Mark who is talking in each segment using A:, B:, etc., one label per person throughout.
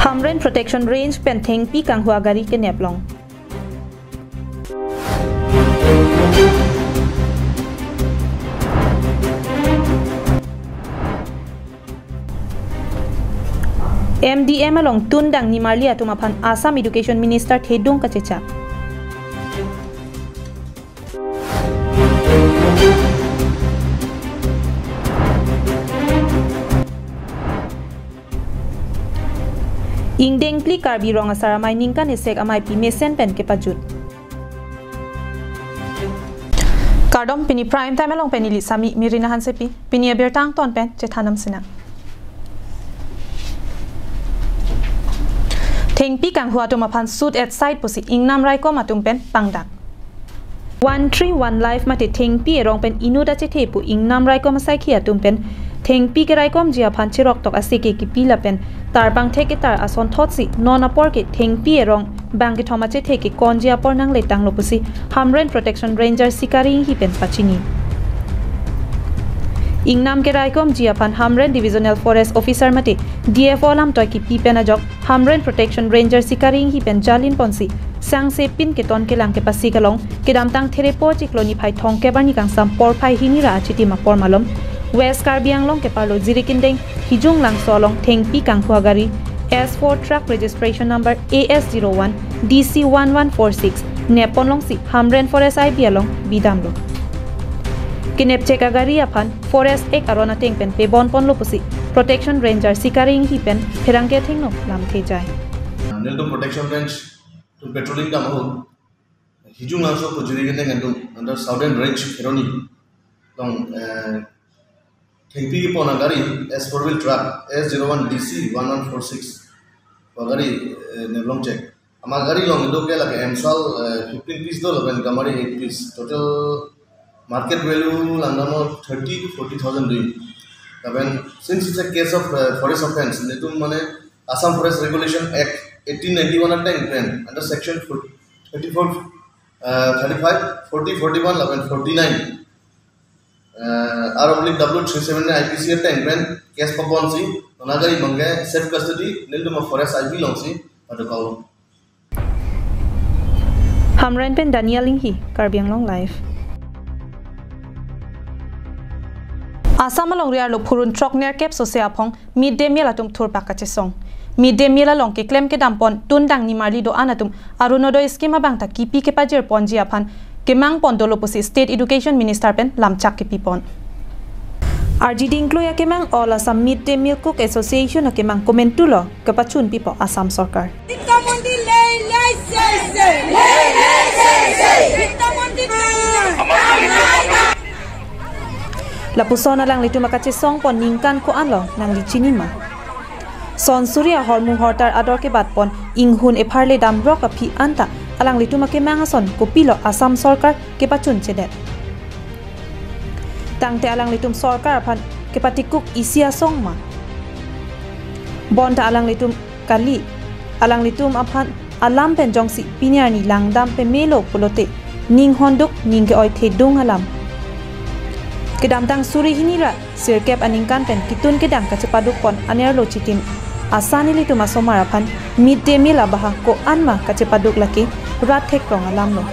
A: Hamren Protection Range Pentheng Pi Kang Hua Gari ke Neplong. MDM along Tundang ni Marlia tumapan Assam Education Minister Thedung Kachecha. Ingdeng pli karbi rong asara mai ningkan esek amai pi mesen pen ke pajut. Kardom pini prime time along penili sami mirina hansepi pini abertang ton pen chethanam sina. Thengpi kang hua tumapan suit at side pusi ingnam rai ko matung pen pangdak. 131 life mate thengpi erong pen inuda che thepu ingnam rai ko masai khia tum pen thengpi ke rai kom jia phan chirok tok asike ki pila pen tarbang theke tar ason thotsi non apor ke thengpi erong bang ke thoma che theke kon jia por nang letang lopusi Hamren Protection Ranger sikari hi pen pachini. Ingnam ke raikom jiapan Hamren Divisional Forest Officer mate DFO lam toy ki pipen ajok Hamren Protection Ranger sikaring hi pen jalin ponsi sang se pin ke ton ke lang ke pasi kalong ke damtang therepo chikloni phai thong ke bani kang sam por phai hinira achiti ma por malom West Karbiang long ke parlo jirikindeng hijung lang solong thengpi kang huagari S4 truck registration number AS01 DC1146 nepon long si Hamren Forest IB along bidam lo Kinep check agari apan forest ek arona teng pen pe bon pon lopusi protection ranger sikaring hi pen pherang ke thing no lam the jai
B: nel to protection range to patrolling da mahu hijung lang so pujuri ke ngandum under southern range heroni long thengpi pon agari S4 wheel truck S01 DC 1146 agari neblong check amagari long do ke lage emsal 15 piece do loben gamari 8 piece total market value landamo 30 to 40,000 doing. Then since it's a case of forest offense, netum mane Assam Forest Regulation Act 1891 at time under section 34, 35, 40, 41, 11, 49. R/W379 IPC at time case paponsi onagari mangai self custody nildum forest IB longsi pada kau.
A: Hamren pen Daniel Linghi Karbiang long life. Assam along rear lo purun trok near cap so se apong midday meal atum thur pakache song midday meal along ke claim ke dampon tundang ni marli do anatum arunodo schema bang ta kipi ke pajer ponji aphan ke mang pondolo pusi state education minister pen lamchak ke pipon RGD include ke mang all Assam midday meal cook association ke mang komentulo ke pachun pipo Assam sarkar Lapusona lang litu makachesong pon ningkan ko anlo nang lichinima. Son Surya hormu hortar ador ke bat pon inghun epharle dam rok aphi anta alang litu make mangason kopilo Assam sarkar ke pachun chedet. Tangte alang litum sarkar phan ke patikuk isia songma. Bonta alang litum kali alang litum aphan alam pen jongsi pinyarni langdam pe melo pulote ning honduk ning ke oi thedung alam. Kedamtang suri hinira sirkep aningkan pen kitun kedang kacepaduk pon aner lo chitim asani litu masomarapan midday meal abaha ko anma kacepaduk laki rat thek rong alam lo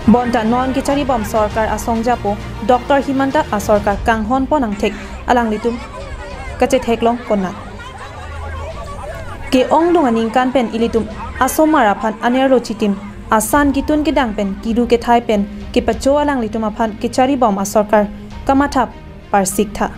A: bonta non ke chari bom sarkar asong japo Dr. Himanta asarkar kanghon ponang thek alang litum kache thek long konna ke ong dong aningkan pen ilitum asomarapan aner lo chitim asan kitun kedang pen kidu ke thai pen ke pacho alang litum aphan ke chari bom asarkar kamathap parsik tha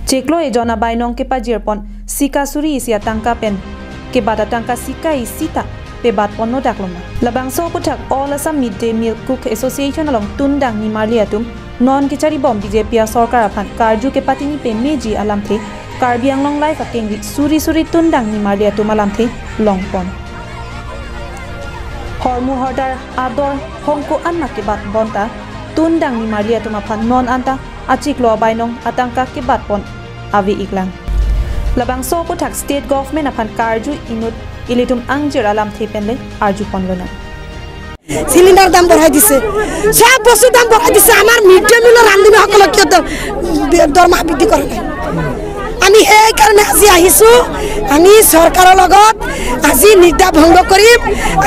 A: cheklo e jona bainong ke pajir pon sika suri isia tangka pen ke bada tangka sika isita pe bat pon no dakloma labang so puthak all Assam midday meal cook association along tundang ni marliatum non ke chari bom BJP sarkar aphan karju ke patini pe meji alam the karbiang long life akeng suri suri tundang ni marliatum alam the long pon hormu hordar ador hongko anna ke bat bonta tundang ni marliatum aphan non anta achiklo bainong atangka ke bat pon avi iklang labang so puthak state government aphan karju inut ইলিতুম আংজিৰ আলাম থেপেনলে আৰজু পনলনা
C: সিলিন্ডার দাম বঢ়াই দিছে সব বস্তুর দাম বঢ়াই দিছে আমার মিড ডে মিলৰ ৰান্ধনীসকলক কিয় দৰমহা বৃদ্ধি কৰা নাই আমি এই কাৰণে আজি আহিছো আমি চৰকাৰৰ লগত আজি নিৰ্দা ভংগ কৰিম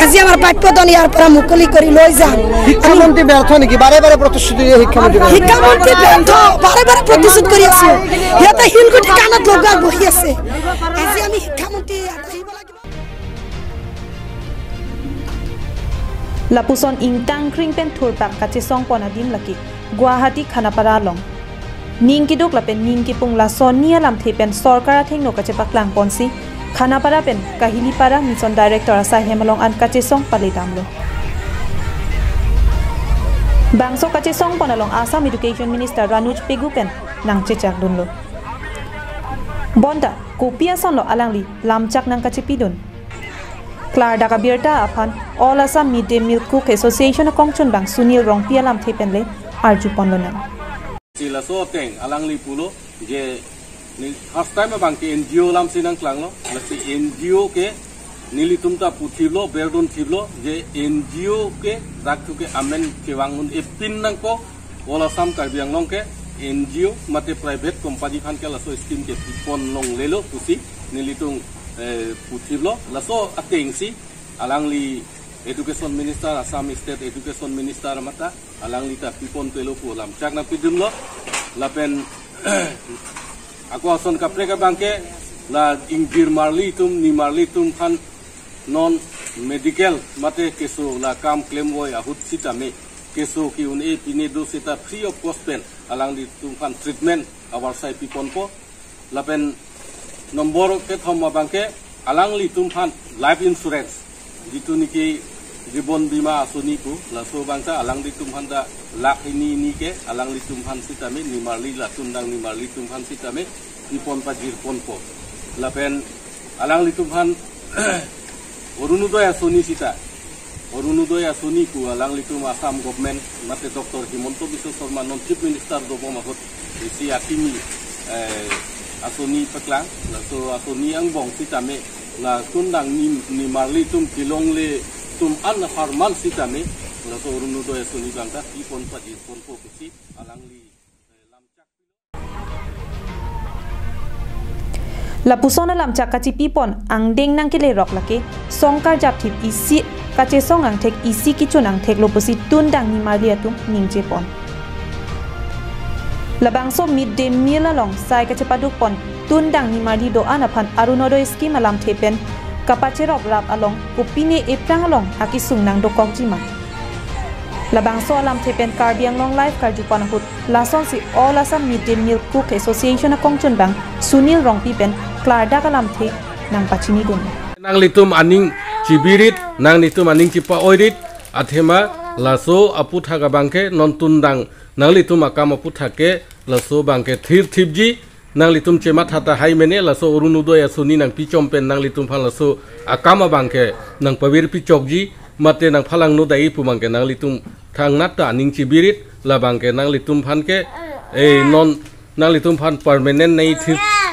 C: আজি আমাৰ প্ৰাপ্যধন ইয়াৰ পৰা মুকলি কৰি লৈ যাম
D: শিক্ষামন্ত্ৰী ব্যৰ্থ নেকি বাৰে বাৰে প্ৰতিশ্ৰুতি দিয়ে
C: শিক্ষামন্ত্ৰী ব্যৰ্থ বাৰে বাৰে প্ৰতিশ্ৰুতি কৰি আছে সিহঁতে শিলগুটি কাণত লগাই বহি আছে আজি আমি শিক্ষামন্ত্ৰী আহিব লাগিব
A: Lapuson ingtang kring pen thurpak kache song pona dim laki Guwahati Khanapara long Ningki dok lapen ningki pung la sonia lam thepen sorkara thengno kache paklang ponsi Khanapara pen Kahilipara mission director asa hemalong an kache song palitamlo Bangso kache song ponalong Assam Education Minister Ranuj Pegu pen nang chechak dunlo Bonda kopia sonlo alangli lamchak nang kache pidun Klar daka birta apan All Assam Midday Meal Cook Association Kongchon bang Sunil Rongpia lam thepenle arju ponlonan
E: sila so teng alangli pulo je ni first time bang ke NGO lam sinang klanglo lasi NGO ke nilitumta puthilo berdon thiblo je NGO ke raktu ke amen ke wangun epin nang ko All Assam Karbiang long ke NGO mate private company khan ke laso scheme ke pon long lelo pusi nilitung puthiblo laso ateng si alangli Education Minister Assam State Education Minister mata alangli ta pipon pelo ko lam chak na pidumlo lapen ako ason kapre ka bangke la ingir marli tum ni marli tum khan non medical mate keso la kam claim boy ahut sitame keso ki un e pine do sita free of cost pen alangli tum khan treatment our sai pipon po lapen nombor ke thoma bangke alangli tum khan life insurance jitu niki Jibon bima asuni ku laso bangsa alang di tumhan da lak ini ke alang di tumhan sitame ni marli la tundang ni marli tumhan sitame ipon pajir ponpo lapen alang di tumhan orunudoy asuni sita orunudoy asuni ku alang di tum Assam government mate Dr. Himonto Biswa Sarma non chief minister do bomahot isi akimi asuni peklang laso asuni ang bong sitame la tundang ni marli tum kilong le tum an harman sitame la so runo do esoni bangka ipon padi pon po kusi alangli lamchak
A: La pusona lamchak kachi pipon ang deng nang kile rok lake songkar jap thip isi kache song ang thek isi kichun ang thek lopusi tundang ni mariatum ningje pon Labangso midday meal along sai kache paduk pon tundang ni mari do anaphan arunodo scheme alam thepen Kapachirop rap along kupine eprang along akisung nang dokok jima Labangso alam thepen Karbiang long life karjupan hut lason si All Assam Midday Meal Cook Association Kongchon bang Sunil Rongpi pen Klarda kalam the nang pachini dun
E: nang litum aning cibirit nang litum aning cipa oirit athema laso aputha ga bangke non tundang nang litum akam aputha ke laso bangke thir thipji nang litum cemat hata hai mene laso urunudo ya suni nang pichom pen nang litum phal laso akama bangke nang pawir pichokji mate nang phalang no dai pu bangke nang litum thang nata ning chibirit la bangke nang litum phan ke e non nang litum phan permanent nei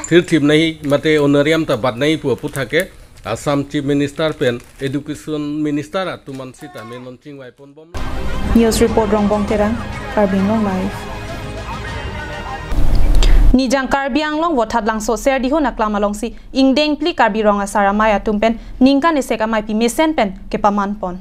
E: thir thip nei mate honorarium ta bat nei pu putha ke Assam Chief Minister pen Education Minister atuman sita me non chingwai pon bom
A: News report Rongbong Terang Karbiang long live Nijang Karbiang long wathat lang so ser diho naklam along si ingdeng pli karbi rong asara maya tumpen ningkan esek amai pi mesen pen ke paman pon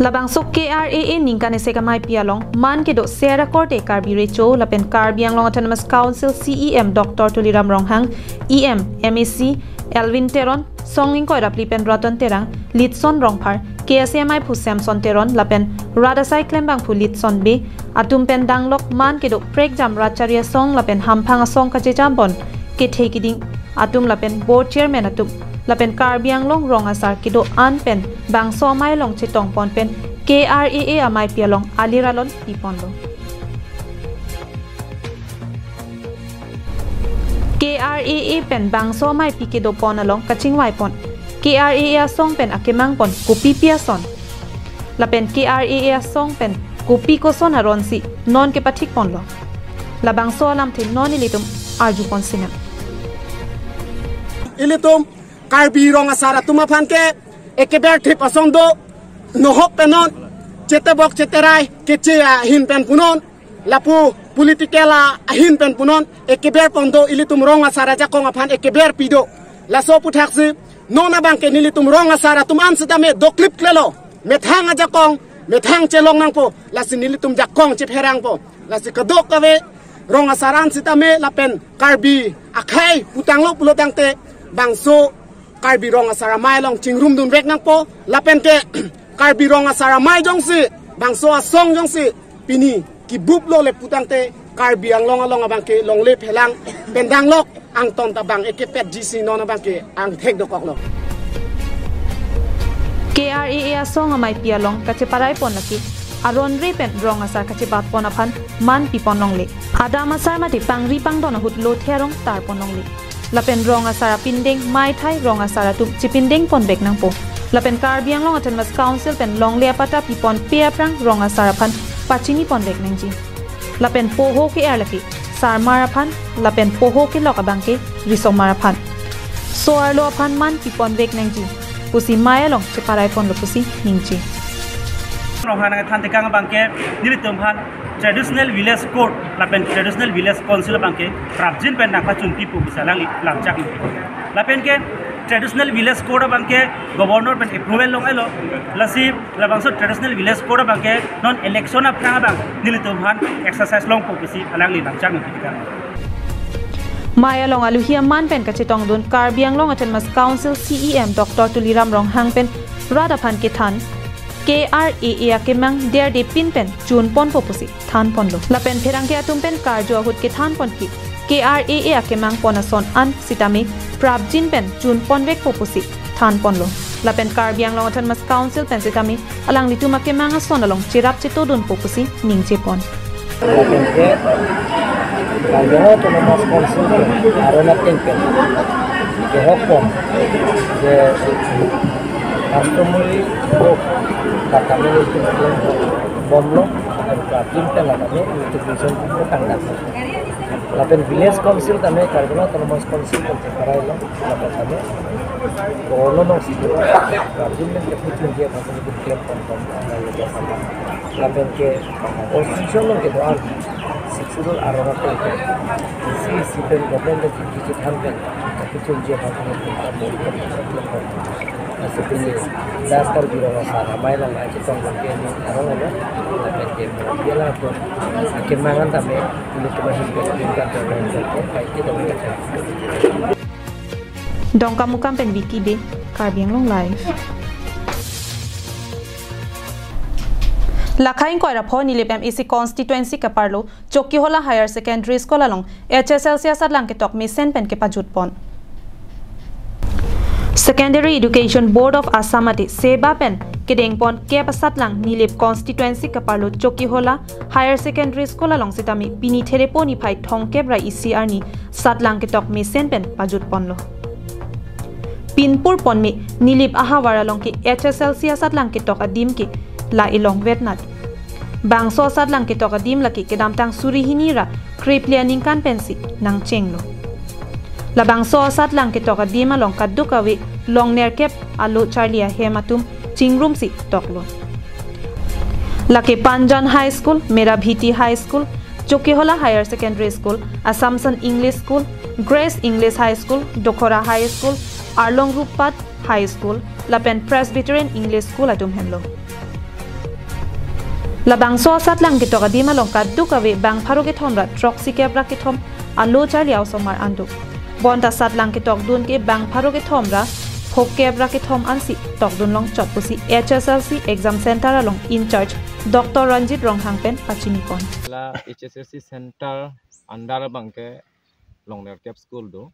A: Labang so KRAA ningkan esek amai pi along man ke do ser record e karbi recho lapen Karbiang long Autonomous Council CEM Dr. Tuliram Ronghang EM MAC Elvin Teron songing ko rapli pen Raton Terang Litson Rongphar KSMI phu Samson Teron lapen Radasai klembang phu Litson be atum pen danglok man ke do prek jam racharia song lapen hamphang song ka jambon ke thekiding atum lapen board chairman atum lapen Karbiang long rong asar ke do an pen bang so mai long chitong pon pen KRAA amai pialong aliralon iponlo KRAA pen bang so mai pike do pon along kachingwai pon KRAA song pen akemang pon kopi pia son lapen KRAA song pen kopi ko son aron si non ke pathik pon lo labang so alam the non ilitum arju pon sinam
D: ilitum
F: karbi rong asara tuma phan ke ekeber thip asong do nohok penon cetebok ceterai kecea hin pen punon lapu politikela hin pen punon ekeber pondo ilitum rong asara jakong aphan ekeber pido laso puthaksi nona bangke nilitum rong asara tuman sidame do clip klelo methang jakong methang celong nangpo lasi nilitum jakong chepherang po lasi kedok kawe rong asaran sitame lapen karbi akhai putanglo pulotangte bangso karbi rong asara mai long chingrum dun rek nangpo lapen ke karbi rong asara mai jongsi bangso asong jongsi pini ki buplo le putangte karbi ang long abangke long le phelang pendang lok ang ton tabang ekepet gc nona bangke ang thek dokok lo
A: KRA asong amai pialong kache parai pon laki aron repen rong asar kache bat pon aphan man pipon long le adam asar mati pangri pangdon hut lo therong tar pon long le lapen rong asara pindeng mai thai rong asara tu chipindeng pon bek nang po lapen karbiang long aten mas council pen long le apata pipon pe aprang rong asara phan pachini pon bek nang ji lapen poho ke er laki sar maraphan lapen poho ke lok abangke risom maraphan so arlo aphan man pipon bek nang ji pusi maya long cheparai pon lo pusi ningchi
G: rohana than tekang bangke nilitum phan traditional village court lapen traditional village council bangke prabjin pen nakha chunti pu bisalang lamchak lapen ke traditional village court bangke governor pen approval long elo lasi labangso traditional village court bangke non election of prang bang nilitum phan exercise long pu bisi alang li lamchak ngitika
A: Maya long alu hiam man pen kachetong dun karbiang long aten mas council CEM Dr. Tuliram rong hang pen rada phan ke than KRA akemang der de pin pen chun pon popusi than pon lo lapen pherang ke atum pen karjo hut ke than pon ki KRA akemang ponason an sitami prabjin pen chun pon vek popusi than pon lo lapen karbiang long aten mas council pen sitami alang lituma kemang ason along chirap chitodun popusi ningche pon
D: Kalau tu nama sponsor arena tingkat, ke hokpon, ke customary book, kami itu bomlo, tingkat lah kami itu vision itu tanggal. Lapen village council kami kalau tu nama sponsor untuk karai lo, lapen kami kalau nong situ, rajin men keputusan dia pasal itu klub pon lapen ke position lo ke doang. Suruh aroma itu, isi pen government itu kita hamkan, tapi cuma pasal itu kita seperti dasar biro masalah, mainan aja tongkol ini orang ada, tapi dia lah tu, kemangan tapi ini cuma hingga kayak kita berkata.
A: Dongka mukam pen wiki be, karbiang long live. Lakhain koira pho nilip MEC constituency ka parlo chokki hola higher secondary school along HSL siasat lang ke tok misen pen ke pajut pon Secondary Education Board of Assam ati seba pen kedeng pon ke pasat lang nilip constituency ka parlo chokki hola higher secondary school along sitami pini therepo ni phai thongke bra ECR ni sat lang ke tok misen pen pajut pon lo Pinpur pon me nilip aha waralong ke HSL siasat lang ke tok adim ke la ilong vetnat bang so sat lang kitok adim laki kedam tang suri hinira creep lianing kan pensi nang chenglo la bang so sat lang kitok adim along kadukawi long ner kep alo charlia hematum chingrum si toklo laki Panjan High School Mera Bhiti High School Chokkihola Higher Secondary School Assumption English School Grace English High School Dokhora High School Arlong Rupat High School Lapen Presbyterian English School atum henlo labang so sat lang kitok adima long kaddu kawe bang pharo ke thomra troxy ke bra ke thom alo chaliaw somar andu bonta sat lang kitok dun ke bang pharo ke thomra phok ke bra ke thom ansi tok dun long chotpusi HSLC exam center along in charge Dr. Ranjit Ronghang pen pachini kon
H: la HSLC center andar bangke long ner cap school do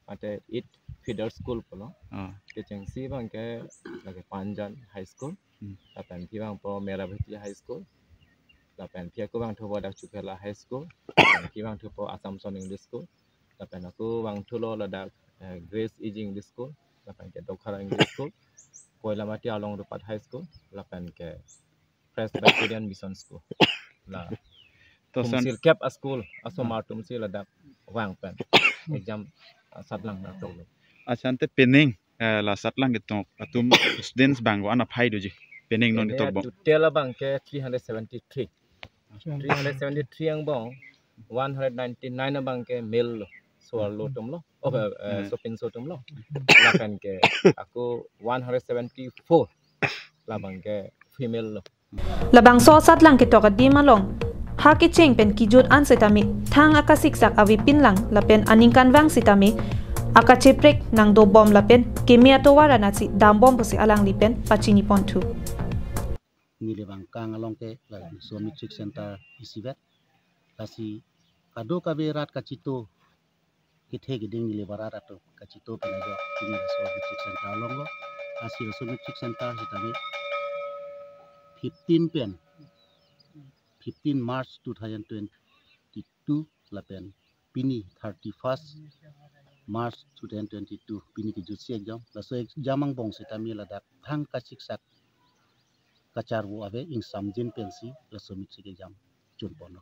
H: ate it feeder school polo ke chengsi bangke lage Panjan High School lapan piang po Mera Bhiti High School lapan pia ko bang thobo dak Chukela High School piang thobo Assumption English School lapan aku bang thulo ladak Grace English School lapan ke Dokhara English School Koila Mati Along Rupat High School lapan ke Presbyterian Mission School la tumsil cap a school asomar tumsil ladak wang pen exam satlang na tolo
I: asante pening la satlang gitu atum students bang wa anak hai doji pening non itu bang
H: total bang ke 373 yang bang 199 bang ke male soal lo tum lo sopin so tum lo lapan ke aku 174 la bang ke female lo
A: labang so satlang ke to ka di malong ha ki cheng pen ki jut an setami thang akasik sak awi pin lang lapen aningkan wang sitami aka cheprek nang do bom lapen kemia to warana si dam bom pusi alang lipen pachini pontu
J: ni le bang kang along ke la somitric center isivet kasi kado ka berat ka chito kithe giding le barat to ka chito penajo ni le somitric center along lo kasi somitric center sitami 15 March 2022 lapen pini 31st March 2022 pini ki jutsi exam la so jamang bong setami la dak thang ka siksak kachar wo ave ing samjin pensi la so mitri exam chun pono.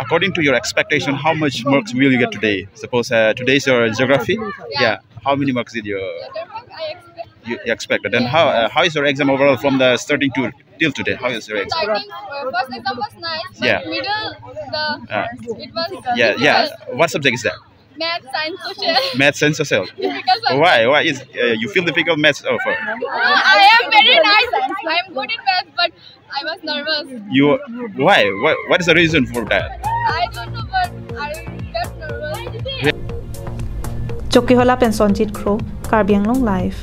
I: According to your expectation, how much marks will you get today? Suppose today is your geography. Yeah. How many marks did you expect? Then how is your exam overall from the starting to till today? How is your exam?
K: Starting, first exam was nice.
I: Yeah.
K: Middle, it was.
I: Yeah. What subject is that?
K: Math, science, social.
I: Math, science, social. Why? Why is you feel difficult maths?
K: I am very nice. I am good in math, but I was nervous.
I: Why? What is the reason for that?
K: I don't know, but I got nervous.
A: Choki hola pen Sonjit Crow, Karbiang Long Live.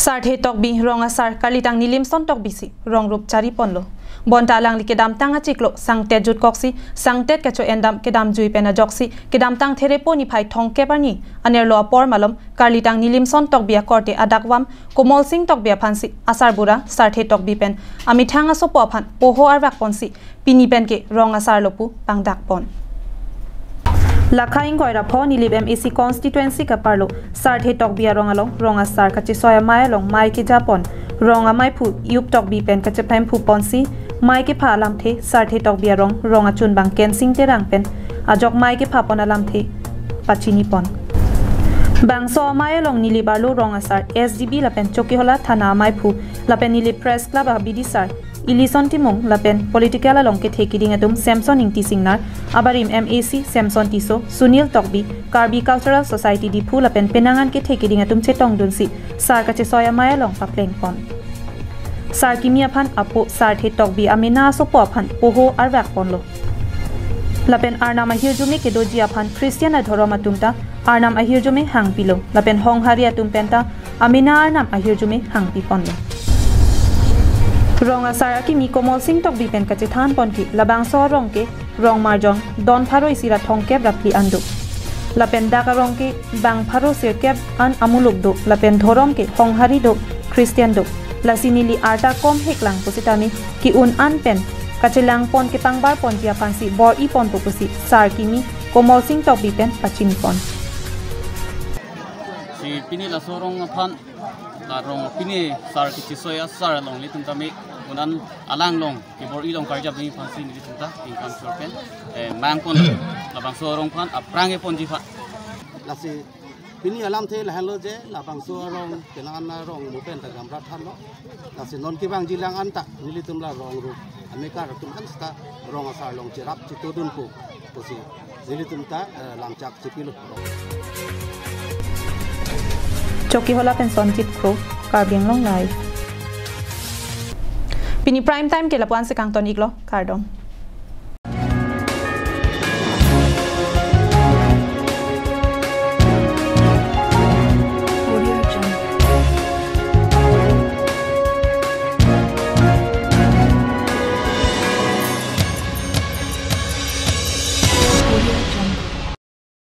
A: Sar the tok bi ronga sar kalitang nilim son tok bisi rong rup chari ponlo bonta lang li kedam tanga chiklo sangte jut koksi sangtet kacho endam kedam jui pena joksi kedam tang therepo ni phai thongke parni anerlo apor malom kalitang nilim son tok bia korte adakwam komol sing tok bia phansi asar bura sar the tok bi pen ami thanga sopo phan poho arwak ponsi pini pen ke ronga sar lopu pangdak pon Lakhaing koira pho nilib MAC constituency ka parlo sar the tok bia rongalong ronga sar ka chi soya mai long mai ki japon ronga mai phu yup tok bi pen ka che phaim phu ponsi mai ki pha lam the sar the tok bia rong ronga chun bang ken sing te rang pen ajok mai ki pha pon alam the pachini pon bang so mai long nilibar lo ronga sar SDB la pen choki hola thana mai phu la pen nilib press club a bidi sar Ilison timong lapen political along ke thekiding atum Samson ingti singnar abarim MAC Samson tiso Sunil Tokbi Karbi Cultural Society di phu lapen penangan ke thekiding atum chetong dunsi sar ka che soya mai long papleng pon sar kimia phan apo sar the Tokbi amena so po phan poho arwak ponlo lapen arnam ahirjume ke doji aphan Christian adhoroma tumta arnam ahirjume hangpilo lapen hongharia tumpenta amena arnam ahirjume hangpi ponlo Ronga sara ki mi komol sing tok bi pen ka che than pon ki labang so rong ke rong marjong don pharo isira thong ke rapli andu lapen da ka rong ke bang pharo sir ke an amuluk do lapen thorom ke honghari do Christian do lasinili arta kom heklang positami ki un an pen ka che lang pon ke pangbar pon dia pansi bor I pon posi sar ki mi komol sing tok bi pen pachini pon
L: si pini la sorong phan la rong pini sar ki chisoya sar long li tum tami unan alang long ki bor I long karja bi phansi ni tum ta income sorpen mang pon la bang sorong phan aprange pon ji pha
J: la si pini alam the la hello je la bang sorong kenan na rong mu pen ta gam rat than lo la si non ki bang ji lang an ta ni tum la rong ru ameka tum an sta rong asar long chirap chitodun ko posi ni tum ta lam chak chipilo
A: Choki hola pen Sonjit Crow, Karbiang Long Live. Pini prime time ke lapuan se kang tonik lo, kardong.